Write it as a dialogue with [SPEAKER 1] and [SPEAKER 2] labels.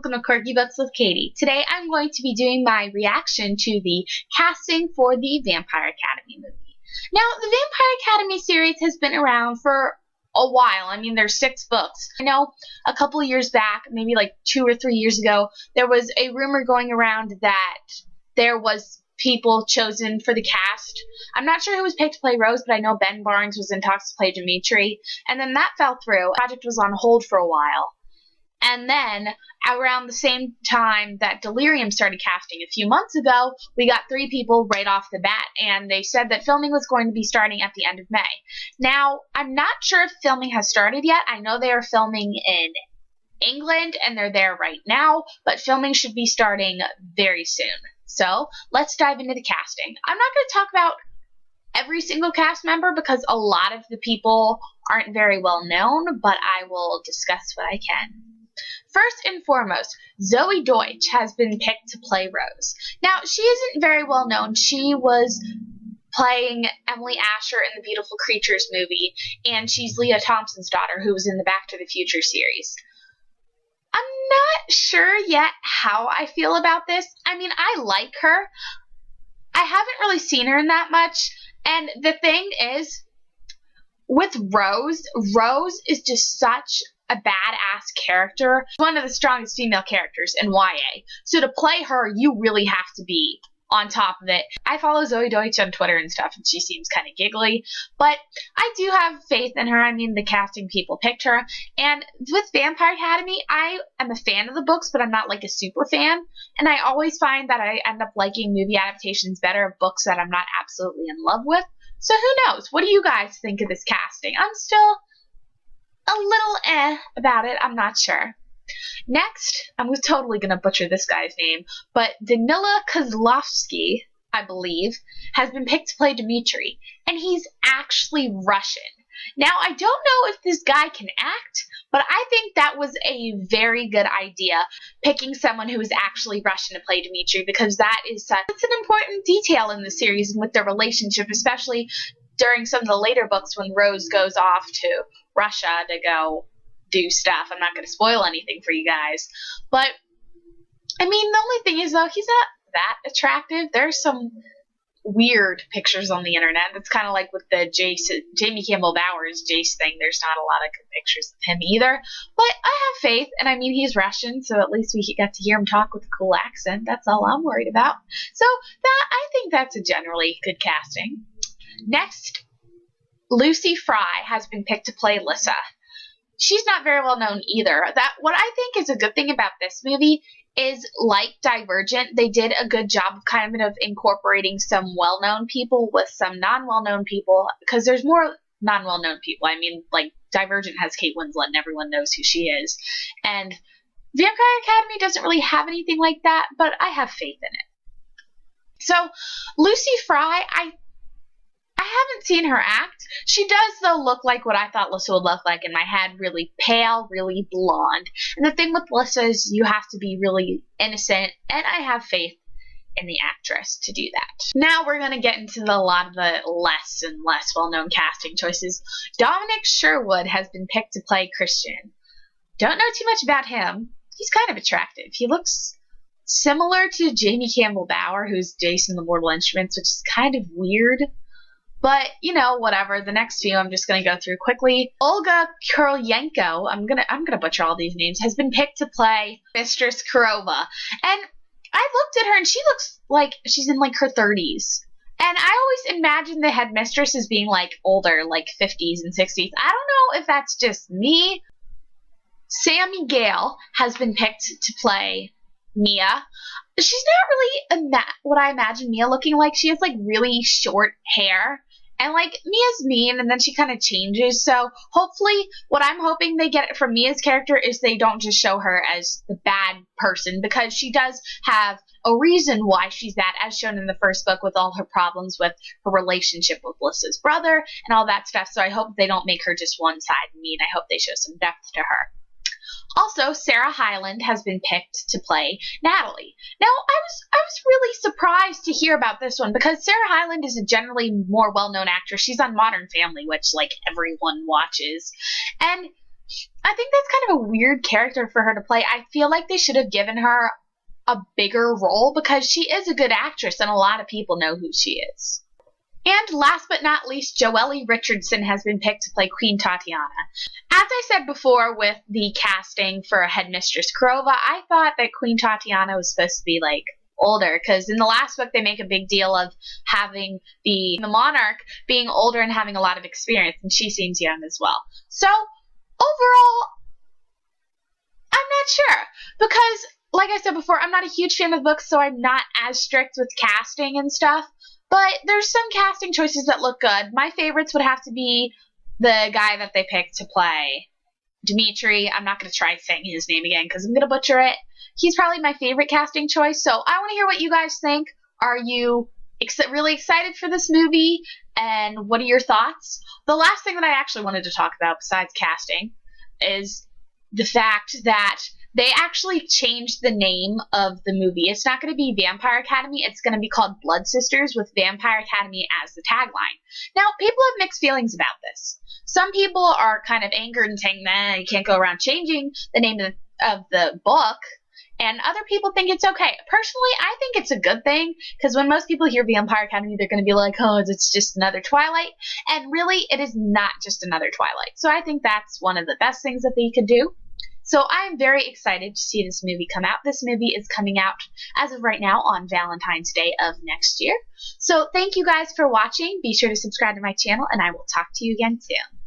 [SPEAKER 1] welcome to Quirky Books with Katie. Today I'm going to be doing my reaction to the casting for the Vampire Academy movie. Now, the Vampire Academy series has been around for a while. I mean, there's 6 books. I know a couple of years back, maybe like 2 or 3 years ago, there was a rumor going around that there was people chosen for the cast. I'm not sure who was picked to play Rose, but I know Ben Barnes was in talks to play Dimitri, and then that fell through. The project was on hold for a while. And then, around the same time that Delirium started casting a few months ago, we got 3 people right off the bat, and they said that filming was going to be starting at the end of May. Now, I'm not sure if filming has started yet. I know they are filming in England, and they're there right now, but filming should be starting very soon. So, let's dive into the casting. I'm not going to talk about every single cast member because a lot of the people aren't very well known, but I will discuss what I can. First and foremost, Zoey Deutch has been picked to play Rose. Now, she isn't very well known. She was playing Emily Asher in the Beautiful Creatures movie, and she's Leah Thompson's daughter, who was in the Back to the Future series. I'm not sure yet how I feel about this. I mean, I like her. I haven't really seen her in that much, and the thing is, with Rose, Rose is just such a badass character, one of the strongest female characters in YA. So to play her, you really have to be on top of it. I follow Zoey Deutch on Twitter and stuff, and she seems kind of giggly, but I do have faith in her. I mean, the casting people picked her, and with Vampire Academy, I am a fan of the books, but I'm not like a super fan, and I always find that I end up liking movie adaptations better of books that I'm not absolutely in love with. So who knows? What do you guys think of this casting? I'm still a little about it. I'm not sure. Next, I'm totally going to butcher this guy's name, but Danila Kozlovsky, I believe, has been picked to play Dimitri, and he's actually Russian. Now, I don't know if this guy can act, but I think that was a very good idea, picking someone who is actually Russian to play Dimitri, because it's an important detail in the series and with their relationship, especially during some of the later books when Rose goes off to Russia to go do stuff. I'm not going to spoil anything for you guys. But, I mean, the only thing is, though, he's not that attractive. There's some weird pictures on the internet. That's kind of like with the Jamie Campbell Bower's Jace thing. There's not a lot of good pictures of him either. But I have faith, and I mean, he's Russian, so at least we got to hear him talk with a cool accent. That's all I'm worried about. So, I think that's a generally good casting. Next, Lucy Fry has been picked to play Lissa. She's not very well known either. What I think is a good thing about this movie is, like Divergent, they did a good job of kind of incorporating some well-known people with some non-well-known people, because there's more non-well-known people. I mean, like, Divergent has Kate Winslet and everyone knows who she is. And Vampire Academy doesn't really have anything like that, but I have faith in it. So, Lucy Fry, I haven't seen her act. She does, though, look like what I thought Lissa would look like in my head, really pale, really blonde. And the thing with Lissa is you have to be really innocent, and I have faith in the actress to do that. Now we're going to get into a lot of the less and less well-known casting choices. Dominic Sherwood has been picked to play Christian. Don't know too much about him. He's kind of attractive. He looks similar to Jamie Campbell Bower, who's Jason the Mortal Instruments, which is kind of weird. But, you know, whatever. The next few I'm just going to go through quickly. Olga Kurylenko, I'm gonna butcher all these names, has been picked to play Mistress Kirova. And I looked at her, and she looks like she's in, like, her 30s. And I always imagine the Headmistress as being, like, older, like 50s and 60s. I don't know if that's just me. Sami Gayle has been picked to play Mia. She's not really what I imagine Mia looking like. She has, like, really short hair. And, like, Mia's mean, and then she kind of changes. So, hopefully, what I'm hoping they get from Mia's character is they don't just show her as the bad person, because she does have a reason why she's that, as shown in the first book with all her problems with her relationship with Lissa's brother and all that stuff. So, I hope they don't make her just one-sided mean. I hope they show some depth to her. Also, Sarah Hyland has been picked to play Natalie. Now, I was really surprised to hear about this one, because Sarah Hyland is a generally more well-known actress. She's on Modern Family, which, like, everyone watches. And I think that's kind of a weird character for her to play. I feel like they should have given her a bigger role because she is a good actress and a lot of people know who she is. And last but not least, Joely Richardson has been picked to play Queen Tatiana. As I said before with the casting for Headmistress Kirova, I thought that Queen Tatiana was supposed to be like older, because in the last book they make a big deal of having the monarch being older and having a lot of experience, and she seems young as well. So overall, I'm not sure, because like I said before, I'm not a huge fan of the books, so I'm not as strict with casting and stuff. But there's some casting choices that look good. My favorites would have to be the guy that they picked to play Dimitri. I'm not going to try saying his name again because I'm going to butcher it. He's probably my favorite casting choice. So I want to hear what you guys think. Are you really excited for this movie? And what are your thoughts? The last thing that I actually wanted to talk about besides casting is the fact that they actually changed the name of the movie. It's not going to be Vampire Academy. It's going to be called Blood Sisters with Vampire Academy as the tagline. Now, people have mixed feelings about this. Some people are kind of angered and saying, nah, you can't go around changing the name of the book. And other people think it's okay. Personally, I think it's a good thing, because when most people hear Vampire Academy, they're going to be like, oh, it's just another Twilight. And really, it is not just another Twilight. So I think that's one of the best things that they could do. So I am very excited to see this movie come out. This movie is coming out as of right now on Valentine's Day of next year. So thank you guys for watching. Be sure to subscribe to my channel, and I will talk to you again soon.